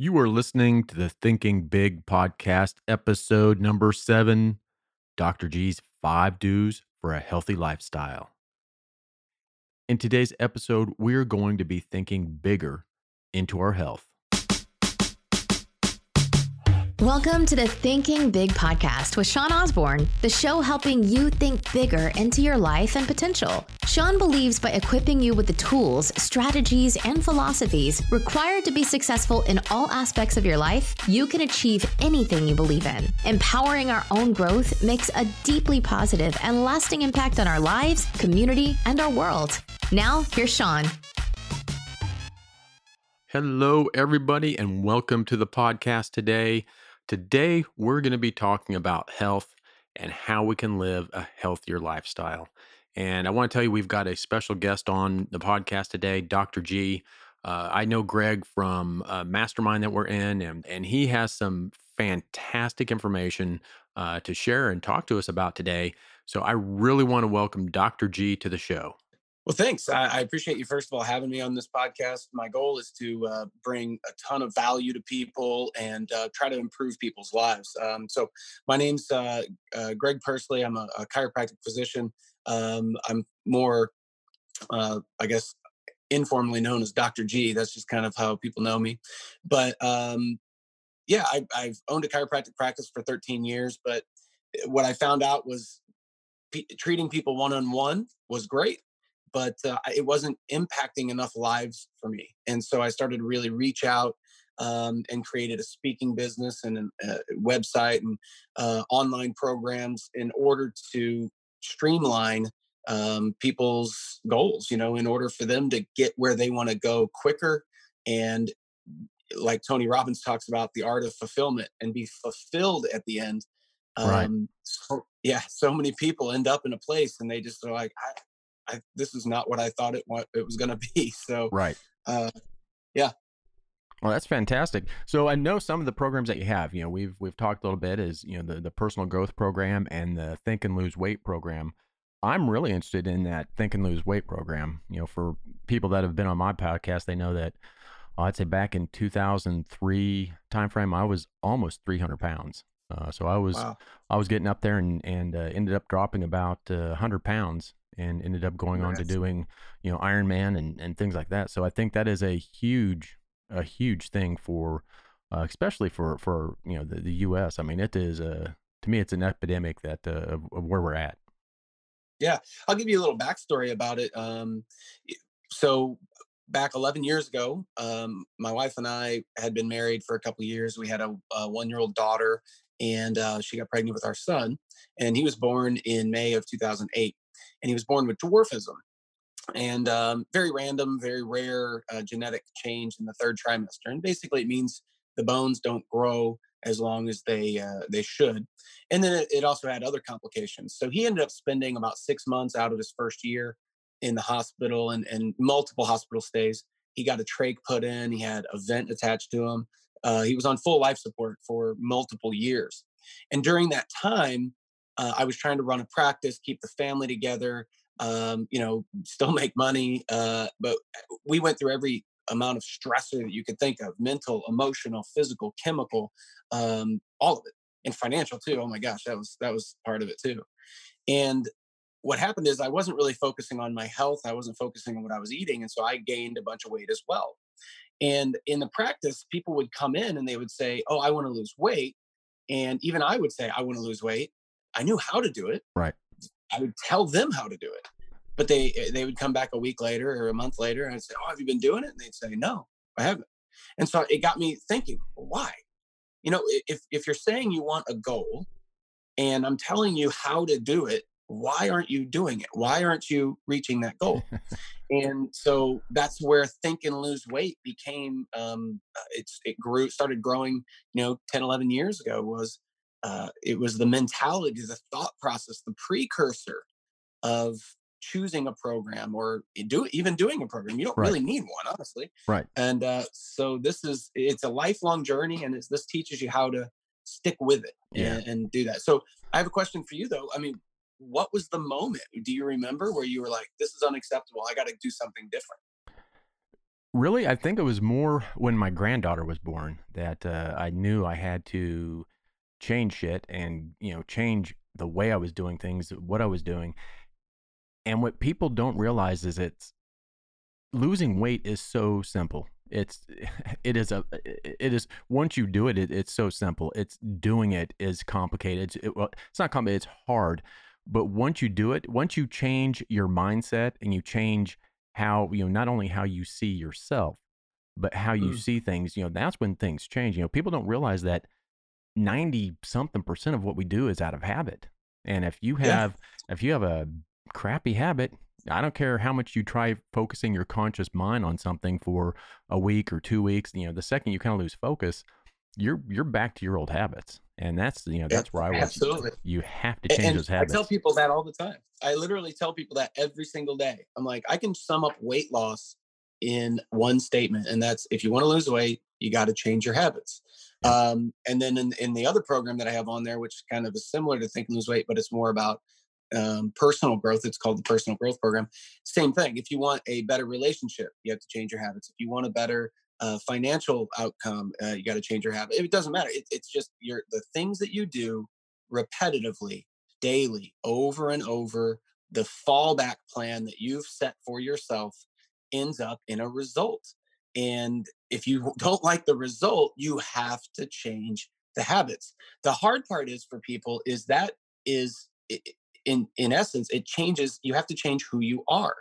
You are listening to the Thinking Big podcast, episode number 7, Dr. G's 5 Do's for a Healthy Lifestyle. In today's episode, we're going to be thinking bigger into our health. Welcome to the Thinking Big podcast with Sean Osborne, the show helping you think bigger into your life and potential. Sean believes by equipping you with the tools, strategies, and philosophies required to be successful in all aspects of your life, you can achieve anything you believe in. Empowering our own growth makes a deeply positive and lasting impact on our lives, community, and our world. Now, here's Sean. Hello, everybody, and welcome to the podcast today. Today, we're going to be talking about health and how we can live a healthier lifestyle. And I want to tell you, we've got a special guest on the podcast today, Dr. G. I know Greg from Mastermind that we're in, and he has some fantastic information to share and talk to us about today. So I really want to welcome Dr. G to the show. Well, thanks. I appreciate you, first of all, having me on this podcast. My goal is to bring a ton of value to people and try to improve people's lives. So my name's Greg Persley. I'm a chiropractic physician. I'm more, I guess, informally known as Dr. G. That's just kind of how people know me. But I've owned a chiropractic practice for 13 years. But what I found out was treating people one-on-one was great, but it wasn't impacting enough lives for me. And so I started to really reach out and created a speaking business and a website and online programs in order to streamline people's goals, in order for them to get where they want to go quicker. And like Tony Robbins talks about, the art of fulfillment and be fulfilled at the end. Right. So many people end up in a place and they just are like, this is not what I thought it was going to be. So, Right. Yeah. Well, that's fantastic. So I know some of the programs that you have, we've talked a little bit is, the personal growth program and the Think and Lose Weight program. I'm really interested in that Think and Lose Weight program. For people that have been on my podcast, they know that I'd say back in 2003 timeframe, I was almost 300 pounds. So I was getting up there and ended up dropping about 100 pounds and ended up going on to doing, Ironman and things like that. So I think that is a huge thing for, especially for the U.S. I mean, it is to me, it's an epidemic that of where we're at. Yeah. I'll give you a little backstory about it. So back 11 years ago, my wife and I had been married for a couple of years. We had a 1-year-old daughter, and she got pregnant with our son, and he was born in May of 2008, and he was born with dwarfism, and very random, very rare genetic change in the third trimester. And basically it means the bones don't grow as long as they should. And then it also had other complications. So he ended up spending about 6 months out of his first year in the hospital and multiple hospital stays. He got a trach put in. He had a vent attached to him. He was on full life support for multiple years. And during that time, I was trying to run a practice, keep the family together, still make money. But we went through every amount of stressor that you could think of: mental, emotional, physical, chemical, all of it, and financial too. Oh my gosh, that was part of it too. And what happened is I wasn't really focusing on my health. I wasn't focusing on what I was eating. And so I gained a bunch of weight as well. And in the practice, people would come in and they would say, "Oh, I want to lose weight." And even I would say, "I want to lose weight." I knew how to do it. Right. I would tell them how to do it. But they would come back a week later or a month later and I'd say, "Oh, have you been doing it?" And they'd say, "No, I haven't." And so it got me thinking, well, why? If you're saying you want a goal and I'm telling you how to do it, why aren't you doing it? Why aren't you reaching that goal? And so that's where Think and Lose Weight became, started growing, 10, 11 years ago. It was the mentality, the thought process, the precursor of choosing a program or even doing a program. You don't really need one, honestly. Right. And so it's a lifelong journey, and this teaches you how to stick with it and do that. So I have a question for you though. I mean, what was the moment? Do you remember where you were like, "This is unacceptable. I got to do something different"? Really, I think it was more when my granddaughter was born that I knew I had to change shit and, change the way I was doing things, what I was doing. And what people don't realize is it's losing weight is so simple. It is once you do it, it's so simple. It's doing it is complicated. Well, it's not complicated, it's hard. But once you do it, once you change your mindset and you change how, not only how you see yourself, but how you Mm. see things, that's when things change. People don't realize that 90 something percent of what we do is out of habit. And Yeah. if you have a crappy habit, I don't care how much you try focusing your conscious mind on something for a week or 2 weeks, the second you kind of lose focus, you're back to your old habits. And that's, Yeah. that's where I was. Absolutely. You have to change And those I tell habits. people that all the time. I literally tell people that every single day. I'm like, I can sum up weight loss in one statement, and that's if you want to lose weight, you got to change your habits. Yep. And then in the other program that I have on there, which kind of is similar to Think and Lose Weight, but it's more about personal growth. It's called the Personal Growth Program. Same thing. If you want a better relationship, you have to change your habits. If you want a better financial outcome, you got to change your habit. It doesn't matter. It's just the things that you do repetitively, daily, over and over. The fallback plan that you've set for yourself ends up in a result. And if you don't like the result, you have to change the habits. The hard part is for people is that is in essence, it changes. You have to change who you are,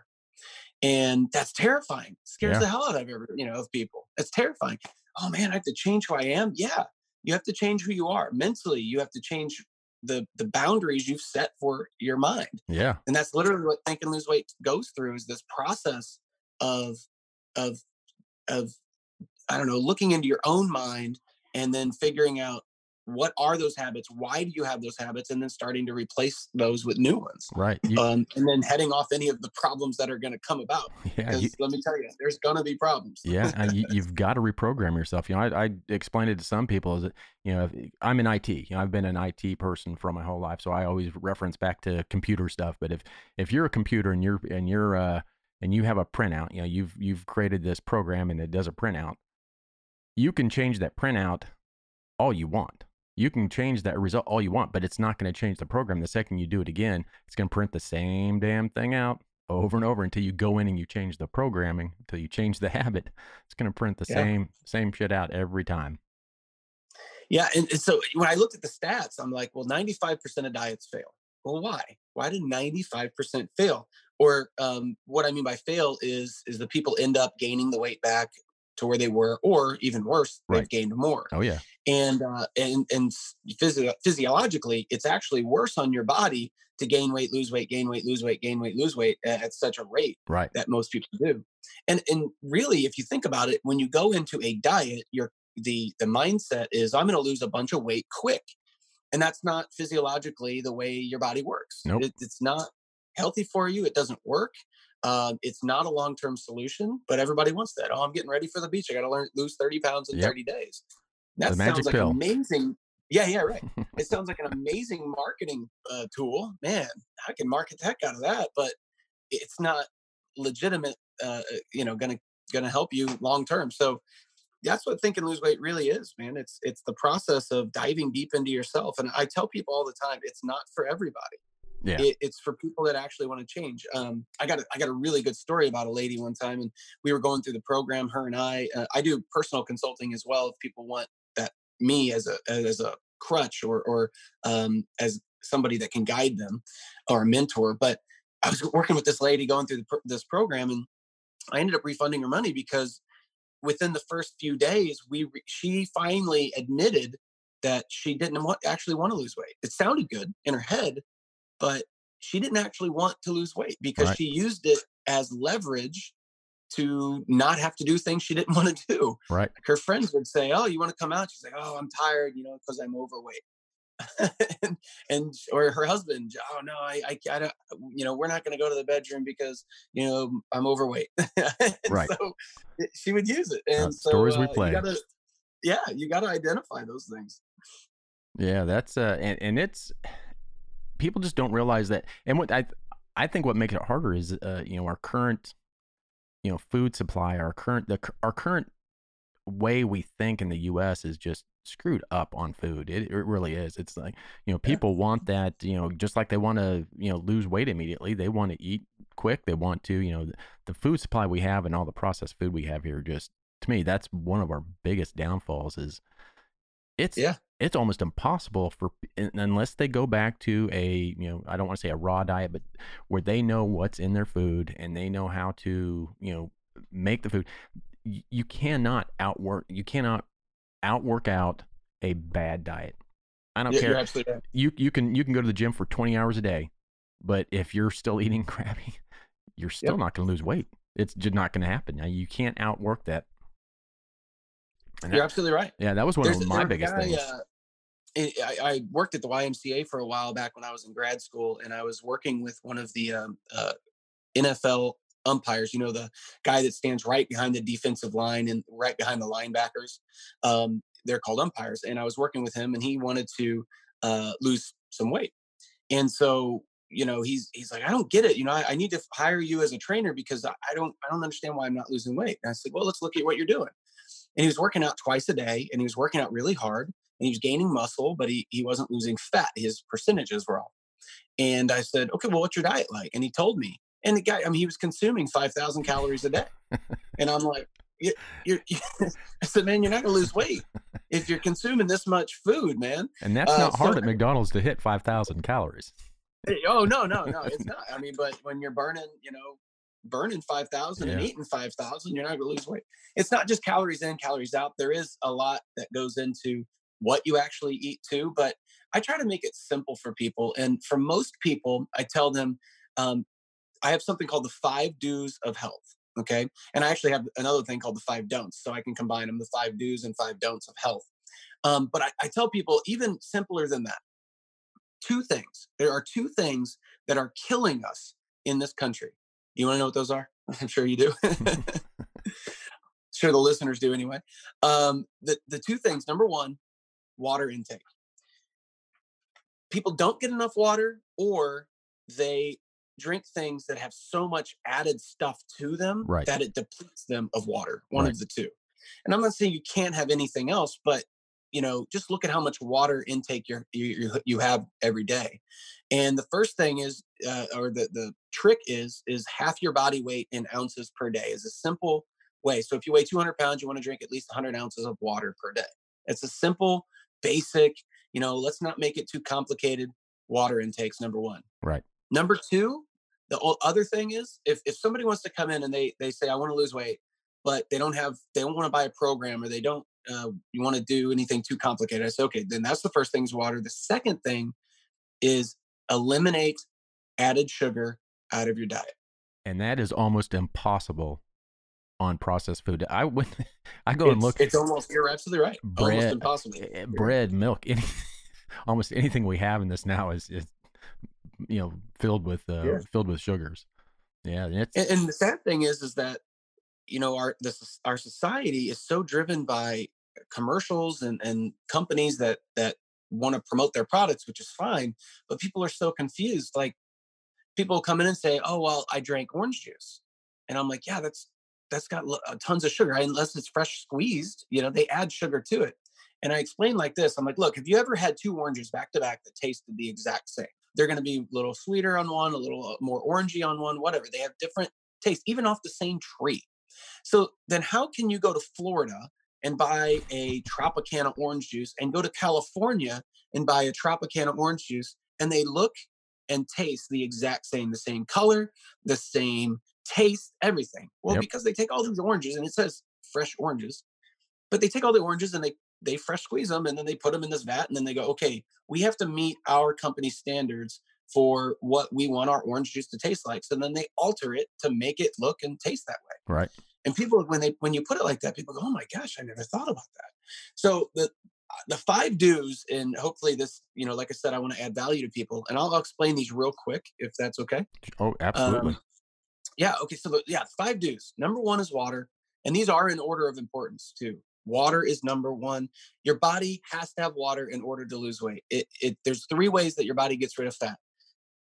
and that's terrifying. It scares Yeah. the hell out of of people. It's terrifying. Oh man, I have to change who I am. Yeah, you have to change who you are mentally. You have to change the boundaries you've set for your mind, Yeah. and that's literally what Think and Lose Weight goes through. Is this process of of of I don't know, looking into your own mind and then figuring out what are those habits, why do you have those habits, and then starting to replace those with new ones, Right. and then heading off any of the problems that are going to come about. Yeah. Because let me tell you, there's going to be problems. Yeah, you've got to reprogram yourself. I explained it to some people is that, if, I'm in IT. I've been an IT person for my whole life, so I always reference back to computer stuff. But if you're a computer and you have a printout, you've created this program and it does a printout, you can change that printout all you want. You can change that result all you want, but it's not going to change the program. The second you do it again, it's going to print the same damn thing out over and over until you go in and you change the programming, until you change the habit. It's going to print the Yeah. same shit out every time. Yeah. And so when I looked at the stats, I'm like, well, 95% of diets fail. Well, why? Why did 95% fail? Or what I mean by fail is the people end up gaining the weight back to where they were, or even worse, they've Right. gained more. Oh yeah. And physiologically, it's actually worse on your body to gain weight, lose weight, gain weight, lose weight, gain weight, lose weight at such a rate Right. that most people do. And really, if you think about it, when you go into a diet, the mindset is I'm going to lose a bunch of weight quick, and that's not physiologically the way your body works. Nope. It's not healthy for you. It doesn't work. It's not a long-term solution, but everybody wants that. Oh, I'm getting ready for the beach. I got to lose 30 pounds in Yep. 30 days. The That sounds magic like pill. amazing. Yeah, right. It sounds like an amazing marketing tool. Man, I can market the heck out of that, but it's not legitimate. Gonna help you long term. So that's what Think and Lose Weight really is, man. It's the process of diving deep into yourself. And I tell people all the time, it's not for everybody. Yeah. It's for people that actually want to change. I got a really good story about a lady one time, and we were going through the program. Her and I do personal consulting as well. If people want that, me as a crutch or as somebody that can guide them or a mentor. But I was working with this lady going through this program, and I ended up refunding her money because within the first few days, she finally admitted that she didn't actually want to lose weight. It sounded good in her head, but she didn't actually want to lose weight because Right. she used it as leverage to not have to do things she didn't want to do. Right. Like her friends would say, "Oh, you want to come out?" She's like, "Oh, I'm tired, because I'm overweight." Or her husband, "Oh no, I don't, we're not going to go to the bedroom because I'm overweight." And Right. so she would use it, and so Stories we play. you gotta identify those things. Yeah, that's and it's people just don't realize that. And what I think what makes it harder is our current food supply, our current way we think in the US is just screwed up on food. It really is. It's like, Yeah. people want that, just like they want to, lose weight immediately. They want to eat quick. They want to, the food supply we have and all the processed food we have here, just to me, that's one of our biggest downfalls is it's Yeah. it's almost impossible unless they go back to a, I don't want to say a raw diet, but where they know what's in their food and they know how to, make the food. You cannot outwork out a bad diet. I don't You're care. absolutely right. You can go to the gym for 20 hours a day, but if you're still eating crappy, you're still Yep. not going to lose weight. It's just not going to happen. Now you can't outwork that. And You're absolutely right. yeah, that was one There's of there my was a biggest guy. things. I worked at the YMCA for a while back when I was in grad school, and I was working with one of the NFL umpires. You know, the guy that stands right behind the defensive line and right behind the linebackers. They're called umpires, and I was working with him, and he wanted to lose some weight, and so. He's like, I don't get it. I need to hire you as a trainer because I don't understand why I'm not losing weight. And I said, well, let's look at what you're doing. And he was working out twice a day, and he was working out really hard, and he was gaining muscle, but he wasn't losing fat. His percentages were off. And I said, okay, well, what's your diet like? And he told me. And the guy, I mean, he was consuming 5,000 calories a day. And I'm like, you're I said, man, you're not going to lose weight if you're consuming this much food, man. And that's not So hard at McDonald's to hit 5,000 calories. oh, no, it's not. I mean, but when you're burning 5,000 and Yeah. eating 5,000, you're not going to lose weight. It's not just calories in, calories out. There is a lot that goes into what you actually eat too. But I try to make it simple for people. And for most people, I tell them, I have something called the 5 do's of health. Okay. And I actually have another thing called the 5 don'ts. So I can combine them, the 5 do's and 5 don'ts of health. But I tell people even simpler than that. Two things. There are two things that are killing us in this country. You want to know what those are? I'm sure you do. Sure, the listeners do anyway. The two things. Number one, water intake. People don't get enough water, or they drink things that have so much added stuff to them Right. that it depletes them of water. One Right. of the two. And I'm not saying you can't have anything else, but just look at how much water intake you have every day. And the first thing is, or the trick is half your body weight in ounces per day is a simple way. So if you weigh 200 pounds, you want to drink at least 100 ounces of water per day. It's a simple, basic. Let's not make it too complicated. Water intakes number one. Right. Number two, the other thing is if somebody wants to come in and they say I want to lose weight, but they don't want to buy a program, or they don't you want to do anything too complicated. I say, okay, then that's the first thing is water. The second thing is eliminate added sugar out of your diet. And that is almost impossible on processed food. I go and look. It's almost, you're absolutely right. Almost Bread, impossible. bread, milk, almost anything we have in this now is filled with sugars. Yeah, And the sad thing is that our society is so driven by commercials and companies that want to promote their products, which is fine, but people are so confused. Like, people come in and say, oh, well, I drank orange juice, and I'm like, yeah, that's got tons of sugar, unless it's fresh squeezed. They add sugar to it. And I explain like this. I'm like, look, have you ever had two oranges back to back that tasted the exact same? They're going to be a little sweeter on one, a little more orangey on one, whatever. They have different tastes, even off the same tree. So then how can you go to Florida and buy a Tropicana orange juice, and go to California and buy a Tropicana orange juice, and they look and taste the exact same, the same color, the same taste, everything? Well, Yep. because they take all these oranges, and it says fresh oranges, but they take all the oranges and they fresh squeeze them, and then they put them in this vat, and then they go, okay, we have to meet our company standards for what we want our orange juice to taste like. So then they alter it to make it look and taste that way. right. And people, when you put it like that, people go, oh my gosh, I never thought about that. So the 5 do's, and hopefully this, like I said, I want to add value to people, and I'll explain these real quick if that's okay. Oh, absolutely. Yeah. Okay. So 5 do's. Number one is water. And these are in order of importance too. Water is number one. Your body has to have water in order to lose weight. There's 3 ways that your body gets rid of fat: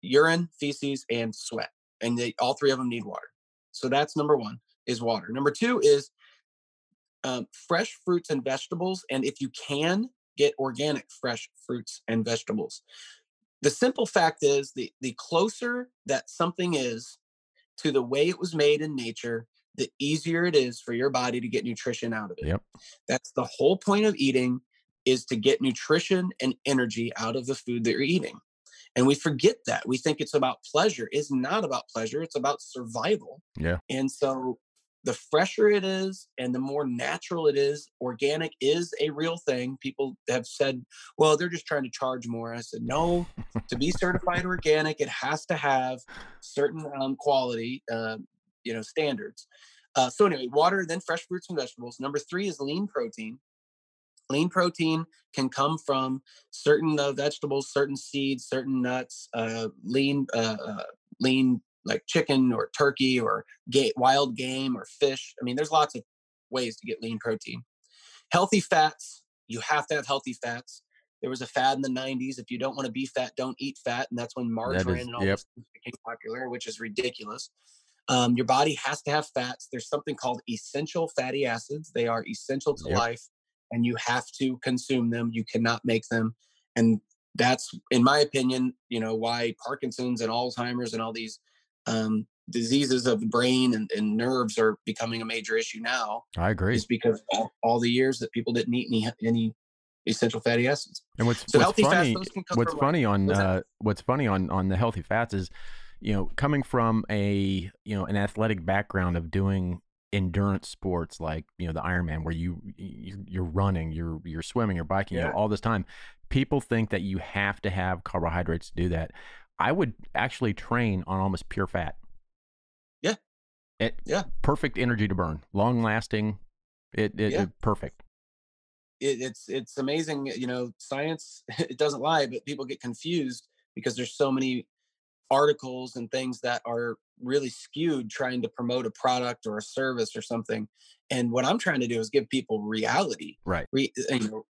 urine, feces, and sweat. And all 3 of them need water. So that's number one. is water. Number two is fresh fruits and vegetables. And if you can, get organic fresh fruits and vegetables. The simple fact is the closer that something is to the way it was made in nature, the easier it is for your body to get nutrition out of it. Yep. That's the whole point of eating, is to get nutrition and energy out of the food that you're eating. And we forget that. We think it's about pleasure. It's not about pleasure. It's about survival. Yeah. And so the fresher it is and the more natural it is, organic is a real thing. People have said, well, they're just trying to charge more. I said, no, to be certified organic, it has to have certain quality, standards. So anyway, water, then fresh fruits and vegetables. Number three is lean protein. Lean protein can come from certain vegetables, certain seeds, certain nuts, lean like chicken or turkey or wild game or fish. I mean, there's lots of ways to get lean protein. Healthy fats, you have to have healthy fats. There was a fad in the 90s. If you don't want to be fat, don't eat fat. And that's when That margarine is, and all yep. this became popular, which is ridiculous. Your body has to have fats. There's something called essential fatty acids. They are essential to Yep. life, and you have to consume them. You cannot make them. And that's, in my opinion, why Parkinson's and Alzheimer's and all these diseases of the brain and nerves are becoming a major issue now, I agree. is because all the years that people didn't eat any essential fatty acids. And what's So what's healthy fats, funny those can come what's from funny on what's that? what's funny on the healthy fats is, coming from an athletic background of doing endurance sports like the Ironman, where you're running, you're swimming, you're biking, Yeah. all this time. People think that you have to have carbohydrates to do that. I would actually train on almost pure fat. Yeah. It Yeah. perfect energy to burn, long lasting. Yeah. Perfect. It's amazing. Science, it doesn't lie, but people get confused because there's so many articles and things that are really skewed trying to promote a product or a service or something. And what I'm trying to do is give people reality. Right.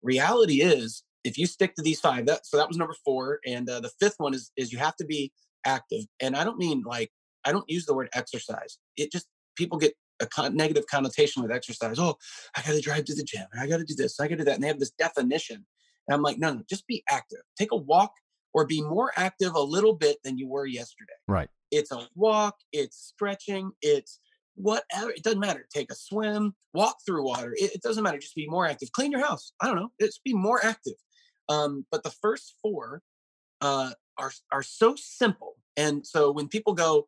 Reality is, if you stick to these five, that was number four. And the fifth one is you have to be active. And I don't mean, like, I don't use the word exercise. It just, people get a negative connotation with exercise. Oh, I got to drive to the gym. I got to do this. I got to do that. And they have this definition. And I'm like, no, just be active. Take a walk, or be more active a little bit than you were yesterday. Right. It's a walk, it's stretching, it's whatever. It doesn't matter. Take a swim, walk through water. It doesn't matter. Just be more active. Clean your house. I don't know. Just be more active. But the first four are so simple. And so when people go,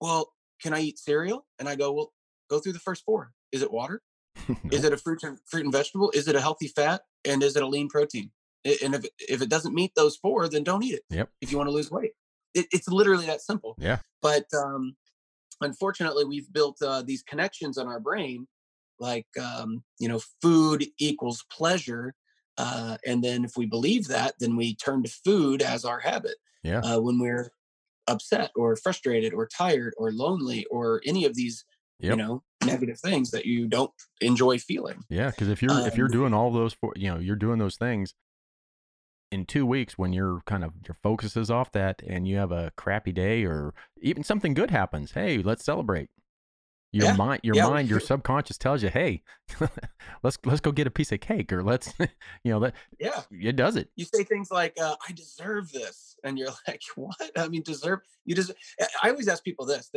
well, can I eat cereal? And I go, well, go through the first four. Is it water? Is Nope. it a fruit and vegetable? Is it a healthy fat? And is it a lean protein? And if it doesn't meet those four, then don't eat it. Yep. If you want to lose weight, it's literally that simple. Yeah. But unfortunately, we've built these connections in our brain, like food equals pleasure, and then if we believe that, then we turn to food as our habit. Yeah. When we're upset or frustrated or tired or lonely or any of these, Yep. negative things that you don't enjoy feeling. Yeah. Because if you're Um, doing all those you're doing those things in 2 weeks, when your focus is off that and you have a crappy day or even something good happens, hey, let's celebrate. Your yeah, mind, yeah. your subconscious tells you, hey, let's go get a piece of cake, or let's, Yeah. it does it. You say things like, I deserve this. And you're like, what? I mean, you deserve. I always ask people this,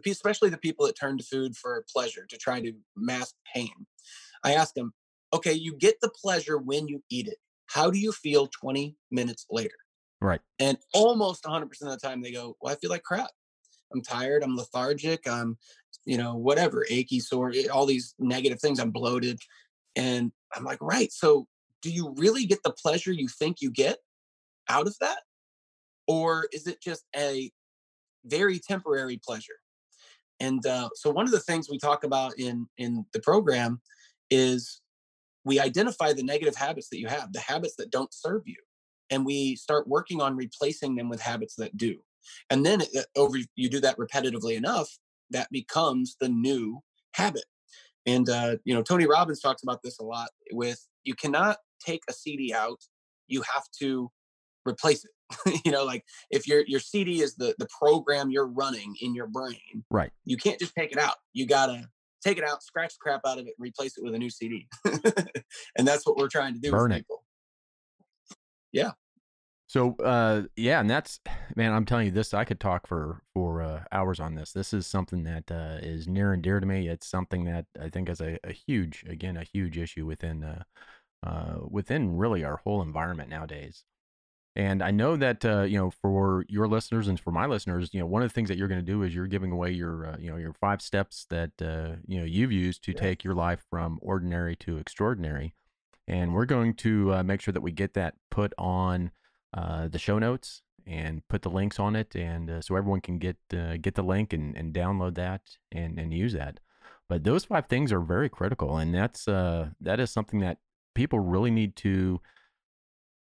especially the people that turn to food for pleasure to try to mask pain. I ask them, okay, you get the pleasure when you eat it. How do you feel 20 minutes later? Right. And almost 100% of the time they go, well, I feel like crap. I'm tired. I'm lethargic. I'm, whatever, achy, sore, all these negative things. I'm bloated. And I'm like, right. So do you really get the pleasure you think you get out of that? Or is it just a very temporary pleasure? And so one of the things we talk about in the program is we identify the negative habits that you have, the habits that don't serve you. And we start working on replacing them with habits that do. And then you do that repetitively enough, that becomes the new habit. And Tony Robbins talks about this a lot. With, you cannot take a CD out, you have to replace it. Like, if your CD is the program you're running in your brain, Right. you can't just take it out. You gotta take it out, scratch the crap out of it, and replace it with a new CD. And that's what we're trying to do with Burn it. people. Yeah. So, yeah, and that's, man, I'm telling you this, I could talk for hours on this. This is something that is near and dear to me. It's something that I think is a huge issue within really our whole environment nowadays. And I know that, for your listeners and for my listeners, one of the things that you're going to do is you're giving away your 5 steps that, you've used to take your life from ordinary to extraordinary. And we're going to make sure that we get that put on the show notes and put the links on it. And so everyone can get the link and download that and use that. But those 5 things are very critical. And that is something that people really need to.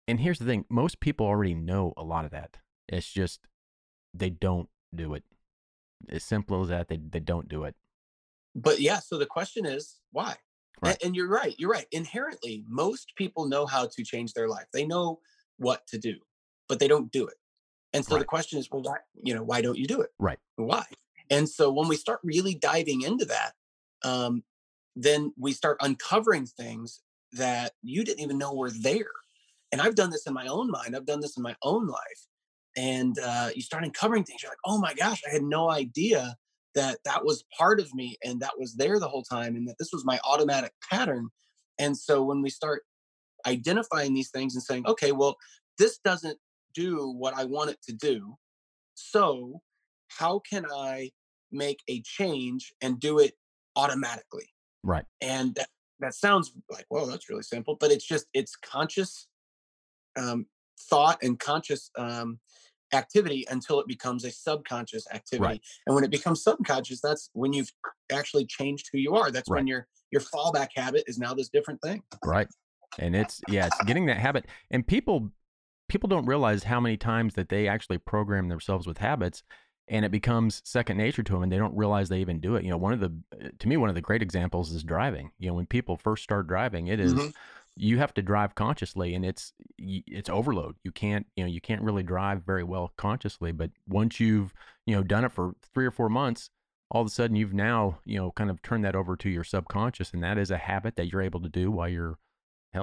And here's the thing, most people already know a lot of that. It's just they don't do it. As simple as that, they don't do it. But yeah, so the question is why? Right. And you're right. You're right. Inherently, most people know how to change their life. They know what to do, but they don't do it. And so the question is, well, why don't you do it? Right. Why? And so when we start really diving into that, then we start uncovering things that you didn't even know were there. And I've done this in my own mind. I've done this in my own life. And you start uncovering things. You're like, oh my gosh, I had no idea that was part of me and that was there the whole time and that this was my automatic pattern. And so when we start identifying these things and saying, okay, well, this doesn't do what I want it to do. So how can I make a change and do it automatically? Right. And that sounds like, well, that's really simple, but it's conscious thought and conscious activity until it becomes a subconscious activity. Right. And when it becomes subconscious, that's when you've actually changed who you are. That's when your fallback habit is now this different thing. Right. And it's getting that habit. And people don't realize how many times that they actually program themselves with habits and it becomes second nature to them and they don't realize they even do it. One of the great examples is driving. When people first start driving, it is, you have to drive consciously and it's overload. You can't really drive very well consciously, but once you've, done it for 3 or 4 months, all of a sudden you've now, kind of turned that over to your subconscious. And that is a habit that you're able to do while you're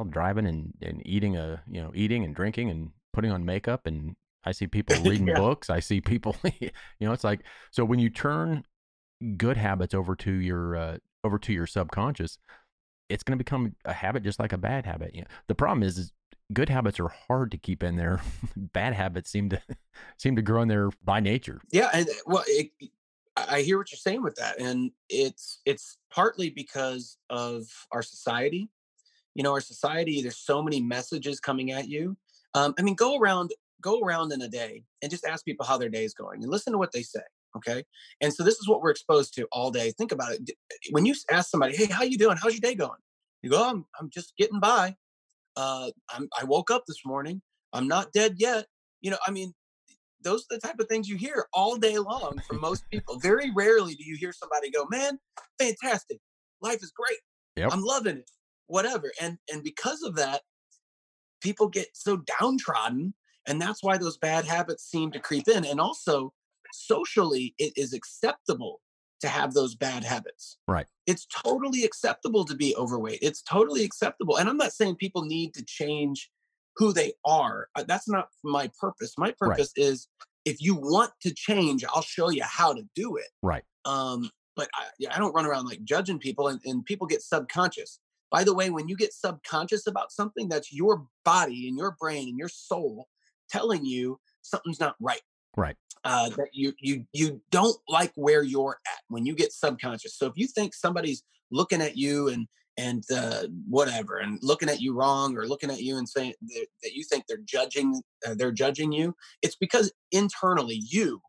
driving and eating and drinking and putting on makeup. And I see people reading books. I see people, it's like, so when you turn good habits over to your subconscious, it's going to become a habit just like a bad habit. The problem is good habits are hard to keep in there. Bad habits seem to grow in there by nature. Yeah. And well, I hear what you're saying with that. And it's partly because of our society. Our society, there's so many messages coming at you. Go around in a day and just ask people how their day is going and listen to what they say. Okay. And so this is what we're exposed to all day. Think about it. When you ask somebody, hey, how you doing? How's your day going? You go, I'm just getting by. I woke up this morning. I'm not dead yet. Those are the type of things you hear all day long from most people. Very rarely do you hear somebody go, man, fantastic. Life is great. Yep. I'm loving it. Whatever. And because of that, people get so downtrodden. And that's why those bad habits seem to creep in. And also, socially, it is acceptable to have those bad habits. Right. It's totally acceptable to be overweight. It's totally acceptable. And I'm not saying people need to change who they are. That's not my purpose. My purpose is if you want to change, I'll show you how to do it. Right. But I don't run around like judging people and people get subconscious. By the way, when you get subconscious about something, that's your body and your brain and your soul telling you something's not right. Right. That you don't like where you're at when you get subconscious. So if you think somebody's looking at you and whatever and looking at you wrong or looking at you and saying that you think they're judging you, it's because internally you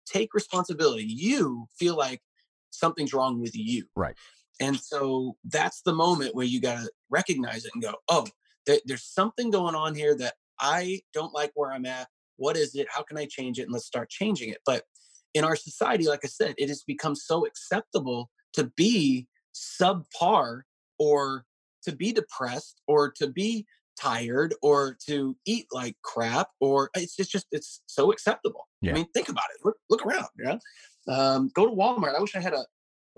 take responsibility. You feel like something's wrong with you. Right. And so that's the moment where you got to recognize it and go, oh, there's something going on here that I don't like where I'm at. What is it? How can I change it? And let's start changing it. But in our society, like I said, it has become so acceptable to be subpar or to be depressed or to be tired or to eat like crap, or it's so acceptable. Yeah. Think about it. Look around. Yeah. Go to Walmart. I wish I had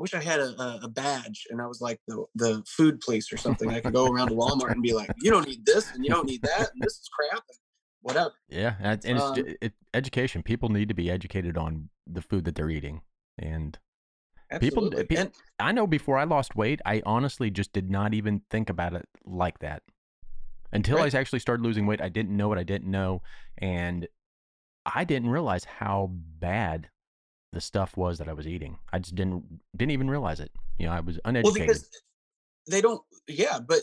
wish I had a badge and I was like the food police or something. I could go around to Walmart and be like, you don't need this and you don't need that and this is crap and whatever. Yeah, and it's Um, education. People need to be educated on the food that they're eating, and people. Absolutely. And I know before I lost weight, I honestly just did not even think about it like that until I right. actually started losing weight. I didn't know what I didn't know, and I didn't realize how bad the stuff was that I was eating. I just didn't even realize it. I was Well, uneducated. because they don't, yeah, but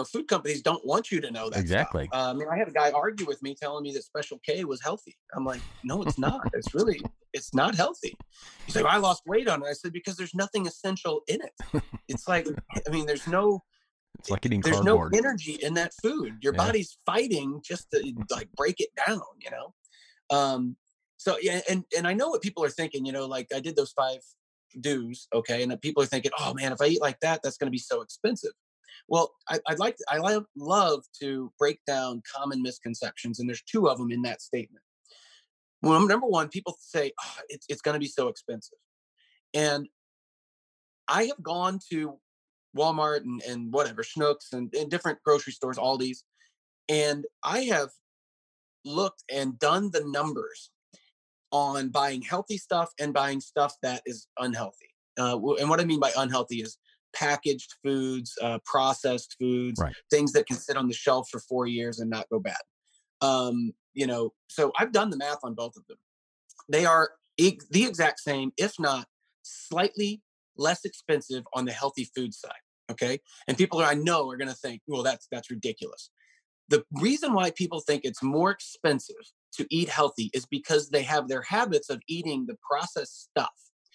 food companies don't want you to know that stuff. Exactly. I mean, I had a guy argue with me telling me that Special K was healthy. I'm like, no, it's not. It's not healthy. He's like, I lost weight on it. I said, because there's nothing essential in it. It's like, I mean, It's like eating there's no cardboard. energy in that food. Your Yeah. body's fighting just to like break it down, Um, so yeah, and I know what people are thinking, like I did those 5 do's, okay, and people are thinking, oh man, if I eat like that, that's going to be so expensive. Well, love to break down common misconceptions, and there's 2 of them in that statement. Well, number one, people say, oh, it's going to be so expensive, and I have gone to Walmart and whatever Schnucks and different grocery stores, Aldi's, and I have looked and done the numbers on buying healthy stuff and buying stuff that is unhealthy. And what I mean by unhealthy is packaged foods, processed foods, Right. things that can sit on the shelf for 4 years and not go bad. So I've done the math on both of them. They are the exact same, if not slightly less expensive on the healthy food side. Okay. And people I know are going to think, well, that's ridiculous. The reason why people think it's more expensive to eat healthy is because they have their habits of eating the processed stuff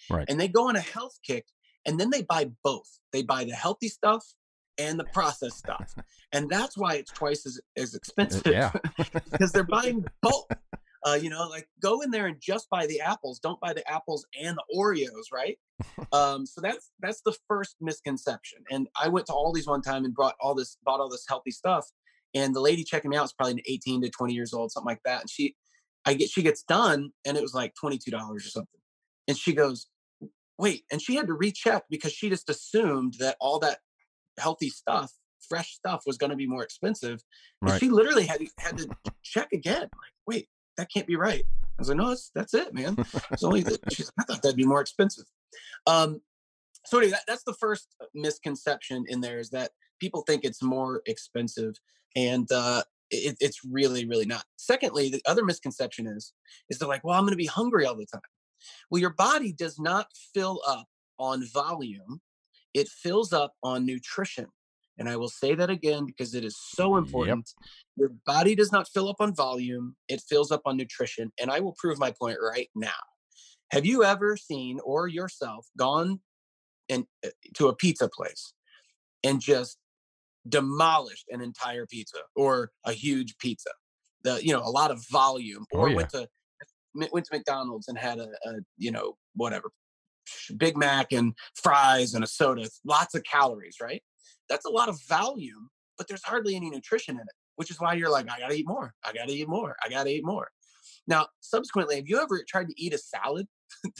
Right. and they go on a health kick and then they buy both. They buy the healthy stuff and the processed stuff. And that's why it's twice as expensive Yeah. because they're buying both. Like go in there and just buy the apples. Don't buy the apples and the Oreos, right? So that's the first misconception. And I went to Aldi's one time and bought all this healthy stuff. And the lady checking me out was probably 18 to 20 years old, something like that. And she gets done, and it was like $22 or something. And she goes, wait, and she had to recheck because she just assumed that all that healthy stuff, fresh stuff, was going to be more expensive. And Right. she literally had to check again. Like, wait, that can't be right. I was like, no, that's it, man. It's only that. She's like, I thought that'd be more expensive. Um, so anyway, that's the first misconception in there is that people think it's more expensive, and it's really, really not. Secondly, the other misconception is they're like, well, I'm going to be hungry all the time. Well, your body does not fill up on volume; it fills up on nutrition. And I will say that again because it is so Yep. important. Your body does not fill up on volume; it fills up on nutrition. And I will prove my point right now. Have you ever seen or yourself gone and to a pizza place and just demolished an entire pizza or a huge pizza, a lot of volume, Oh or yeah. went to McDonald's and had whatever Big Mac and fries and a soda, lots of calories, right? That's a lot of volume, but there's hardly any nutrition in it, which is why you're like, I gotta eat more, I gotta eat more, I gotta eat more. Now, subsequently, have you ever tried to eat a salad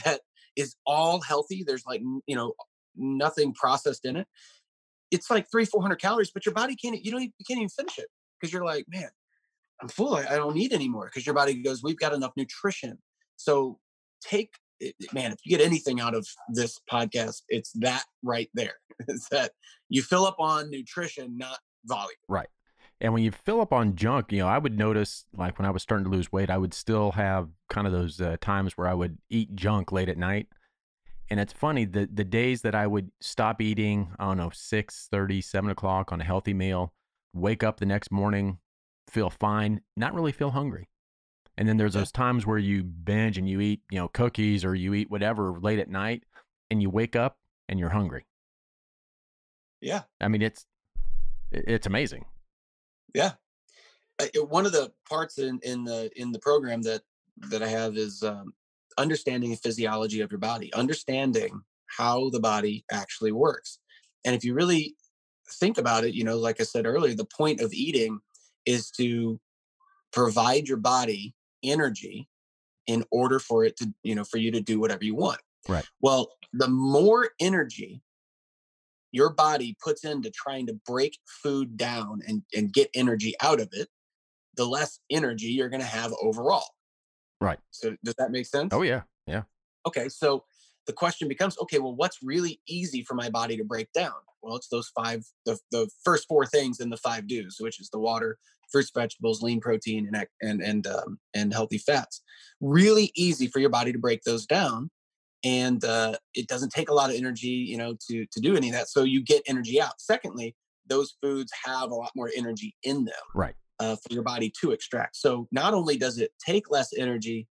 that is all healthy? There's like, nothing processed in it. It's like 300-400 calories, but your body you can't even finish it because you're like, man, I'm full. I don't need any more because your body goes, we've got enough nutrition. So man, if you get anything out of this podcast, it's that right there. It's that you fill up on nutrition, not volume. Right. And when you fill up on junk, I would notice like when I was starting to lose weight, I would still have kind of those times where I would eat junk late at night. And it's funny, the days that I would stop eating, I don't know, 6:30, 7 o'clock on a healthy meal, wake up the next morning, feel fine, not really feel hungry. And then there's Yeah. those times where you binge and you eat, cookies or you eat whatever late at night and you wake up and you're hungry. Yeah. I mean, it's amazing. Yeah. One of the parts in the program that I have is understanding the physiology of your body, understanding how the body actually works. And if you really think about it, like I said earlier, the point of eating is to provide your body energy in order for it to, for you to do whatever you want. Right. Well, the more energy your body puts into trying to break food down and get energy out of it, the less energy you're going to have overall. Right. So does that make sense? Oh yeah. Yeah. Okay, so the question becomes, okay, well, what's really easy for my body to break down? Well, it's those five, the first four things in the five do's, which is the water, fruits, vegetables, lean protein, and healthy fats. Really easy for your body to break those down, and it doesn't take a lot of energy, to do any of that. So you get energy out. Secondly, those foods have a lot more energy in them Right. for your body to extract. So not only does it take less energy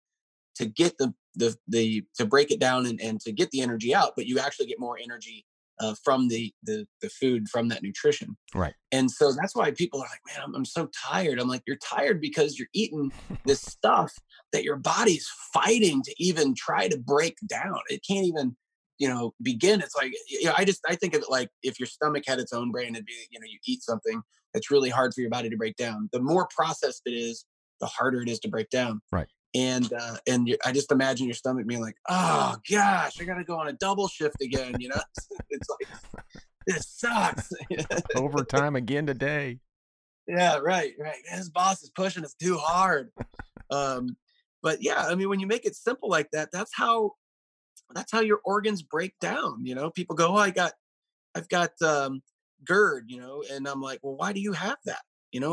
to get the to break it down and to get the energy out, but you actually get more energy from the food, from that nutrition. Right. And so that's why people are like, man, I'm so tired. I'm like, you're tired because you're eating this stuff that your body's fighting to even try to break down. It can't even, begin. It's like, I think of it like if your stomach had its own brain, it'd be, you eat something that's really hard for your body to break down. The more processed it is, the harder it is to break down. Right. And I just imagine your stomach being like, oh gosh, I got to go on a double shift again. It's like, this sucks. Overtime again today. Yeah, right. His boss is pushing us too hard. But yeah, I mean, when you make it simple like that, that's how your organs break down. People go, oh, I've got GERD, and I'm like, well, why do you have that?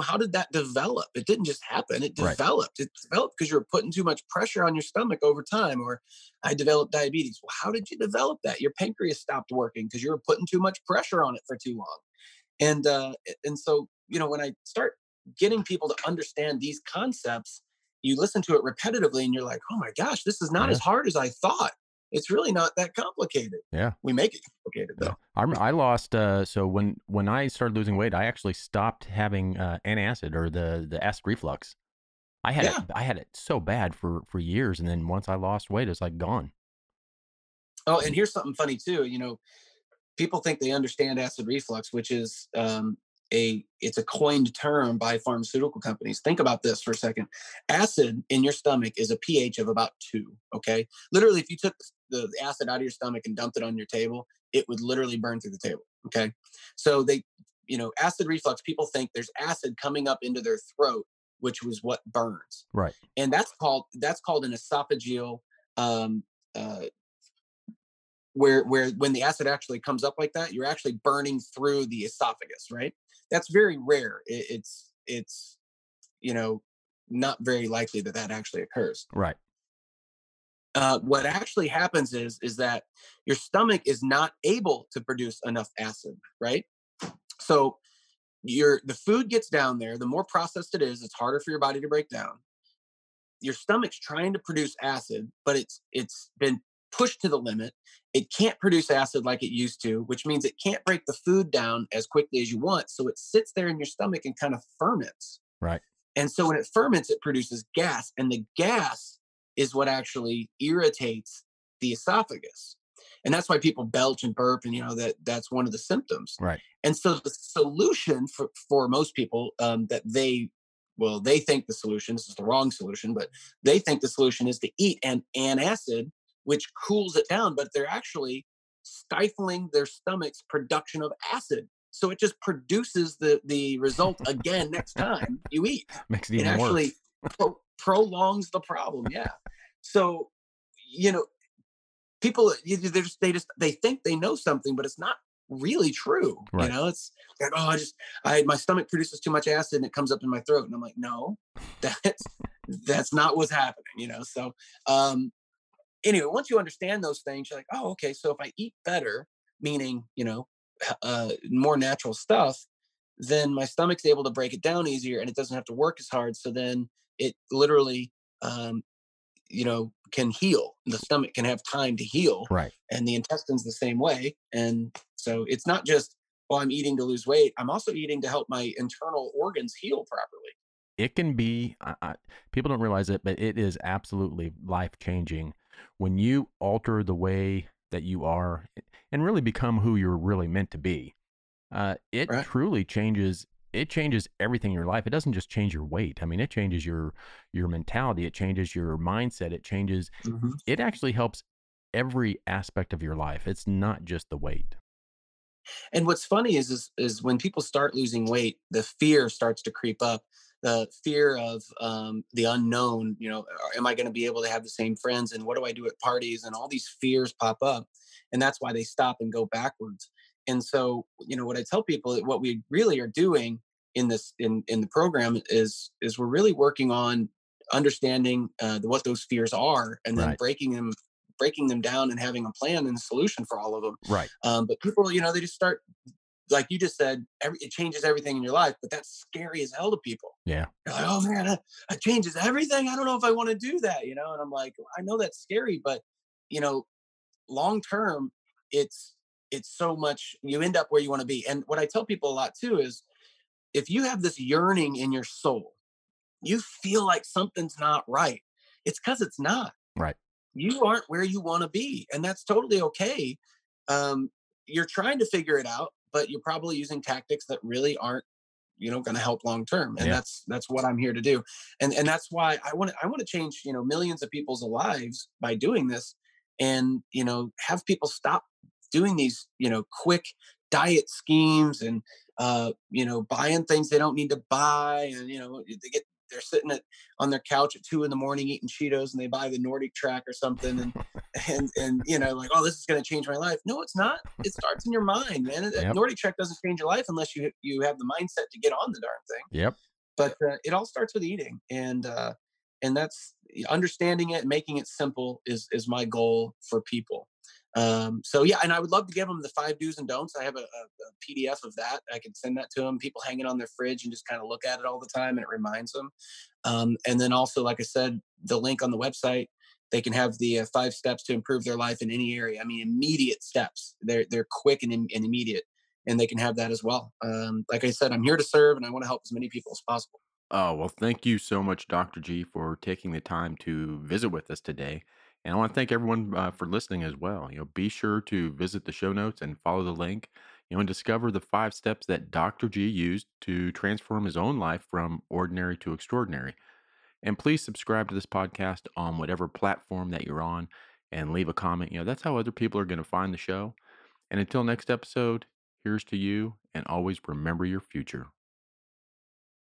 How did that develop? It didn't just happen. It Right. developed. It developed because you were putting too much pressure on your stomach over time. Or I developed diabetes. Well, how did you develop that? Your pancreas stopped working because you were putting too much pressure on it for too long. And so, when I start getting people to understand these concepts, you listen to it repetitively and you're like, oh my gosh, this is not Yeah. as hard as I thought. It's really not that complicated. Yeah. We make it complicated Yeah. though. I lost, so when I started losing weight, I actually stopped having antacid or the acid reflux. I had it so bad for years, and then once I lost weight, it's like gone. Oh, and here's something funny too. People think they understand acid reflux, which is it's a coined term by pharmaceutical companies. Think about this for a second. Acid in your stomach is a pH of about 2. Okay, literally, if you took the acid out of your stomach and dumped it on your table, it would literally burn through the table. Okay, so acid reflux. People think there's acid coming up into their throat, which was what burns, Right. and that's called an esophageal. Um, uh, where when the acid actually comes up like that, you're actually burning through the esophagus, right? That's very rare. It's not very likely that actually occurs. Right. What actually happens is that your stomach is not able to produce enough acid, right? So the food gets down there. The more processed it is, it's harder for your body to break down. Your stomach's trying to produce acid, but it's been pushed to the limit. It can't produce acid like it used to, which means it can't break the food down as quickly as you want. So it sits there in your stomach and kind of ferments. Right. And so when it ferments, it produces gas, and the gas is what actually irritates the esophagus. And that's why people belch and burp, and that's one of the symptoms. Right. And so the solution for most people that they think the solution, this is the wrong solution, but they think the solution is to eat an antacid, which cools it down, but they're actually stifling their stomach's production of acid. So it just produces the result again next time you eat. Makes it It even actually worse. prolongs the problem. Yeah. So, people, they think they know something, but it's not really true. Right. It's like, oh, my stomach produces too much acid and it comes up in my throat. And I'm like, no, that's not what's happening, So, anyway, once you understand those things, you're like, oh, okay. So if I eat better, meaning, more natural stuff, then my stomach's able to break it down easier and it doesn't have to work as hard. So then it literally, can heal. The stomach can have time to heal. Right. And the intestine's the same way. And so it's not just, well, I'm eating to lose weight. I'm also eating to help my internal organs heal properly. It can be, people don't realize it, but it is absolutely life-changing when you alter the way that you are and really become who you're really meant to be. It Right. truly changes. It changes everything in your life. It doesn't just change your weight. I mean, it changes your mentality. It changes your mindset. It changes. Mhm. It actually helps every aspect of your life. It's not just the weight. And what's funny is when people start losing weight, the fear starts to creep up. The fear of the unknown. Am I going to be able to have the same friends? And what do I do at parties? And all these fears pop up, and that's why they stop and go backwards. And so, what I tell people, what we really are doing in the program is we're really working on understanding what those fears are, and then Right. breaking them down and having a plan and a solution for all of them. Right. But people, they just start, like you just said, it changes everything in your life, but that's scary as hell to people. Yeah. They're like, oh man, that changes everything. I don't know if I want to do that. And I'm like, I know that's scary, but you know, long term, it's so much. You end up where you want to be. And what I tell people a lot too is, if you have this yearning in your soul, you feel like something's not right. It's because it's not. Right. You aren't where you want to be, and that's totally okay. um, you're trying to figure it out, but you're probably using tactics that really aren't going to help long term, and Yeah. that's what I'm here to do. And that's why I want to change millions of people's lives by doing this, and have people stop doing these quick diet schemes, and buying things they don't need to buy, and they're sitting on their couch at 2 in the morning eating Cheetos, and they buy the Nordic track or something, and like, oh, this is going to change my life. No, it's not. It starts in your mind, man. That Yep. Nordic track doesn't change your life unless you have the mindset to get on the darn thing. Yep. But it all starts with eating, and that's understanding it, making it simple is my goal for people. So yeah, and I would love to give them the 5 do's and don'ts. I have a PDF of that. I can send that to them. People hang it on their fridge and just kind of look at it all the time, and it reminds them. And then also, like I said, the link on the website, they can have the 5 steps to improve their life in any area. I mean, immediate steps. They're quick and immediate, and they can have that as well. Like I said, I'm here to serve, and I want to help as many people as possible. Oh, well, thank you so much, Dr. G, for taking the time to visit with us today. And I want to thank everyone for listening as well. Be sure to visit the show notes and follow the link, and discover the 5 steps that Dr. G used to transform his own life from ordinary to extraordinary. And please subscribe to this podcast on whatever platform that you're on and leave a comment. That's how other people are going to find the show. And until next episode, here's to you, and always remember your future.